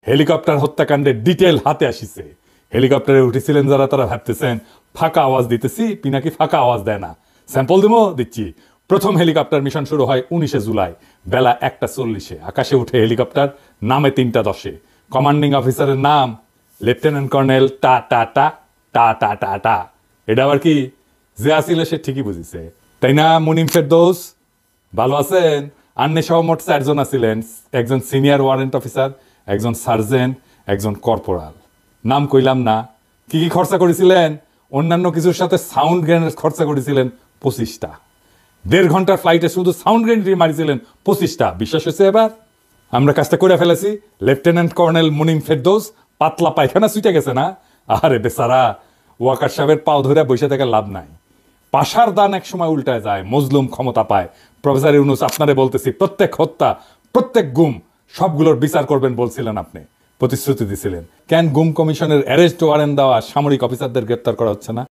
Helicopter হত্যাকাণ্ডের detail হাতে আসিছে। হেলিকপ্টারে উঠেছিলেন যারা, তারা ভাবতেছেন ফাঁকা আওয়াজ দিতেছি, পিনাকি ফাঁকা আওয়াজ দেয় না। স্যাম্পল দেবো, দিচ্ছি। প্রথম হেলিকপ্টার মিশন শুরু হয় 19 জুলাই বেলা 1:40। আকাশে উঠে হেলিকপ্টার, নামে 3:10। কমান্ডিং অফিসারের নাম লেফটেন্যান্ট কর্নেল টা টা টা টা টা টা টা। এটা আবার কি? যে আসিল সে ঠিকই বুঝিছে, তাই না? মুনিম ফেরদৌস ভালো আছেন? আন্নে সহ মোট 4 জন আছিলেন। একজন সিনিয়র ওয়ারেন্ট অফিসার, একজন সার্জেন্ট, একজন কর্পোরাল। নাম কইলাম না। কি কি খরচা করেছিলেন? অন্যান্য কিছুর সাথে সাউন্ড গ্রেনেড খরচা করেছিলেন 25টা। 1.5 ঘন্টার ফ্লাইটে শুধু সাউন্ড গ্রেনেড মারিছিলেন 25টা। বিশ্বাস হচ্ছে এবার? আমরা কাজটা করে ফেলেছি। লেফটেন্যান্ট কর্নেল মুনিম ফেরদৌস পাতলা পায়খানা ছুটে গেছে না? আরে বেচারা, ওয়াকার সাহেবের পাও ধরে বসে থেকে লাভ নাই। পাশার দান এক সময় উল্টায় যায়, মজলুম ক্ষমতা পায়। প্রফেসর ইউনূস, আপনারে বলতেছি, প্রত্যেক হত্যা, প্রত্যেক গুম, সবগুলোর বিচার করবেন বলছিলেন আপনি, প্রতিশ্রুতি দিছিলেন। কেন গুম কমিশনের অ্যারেস্ট ওয়ারেন্ট দেওয়া সামরিক অফিসারদের গ্রেপ্তার করা হচ্ছে না?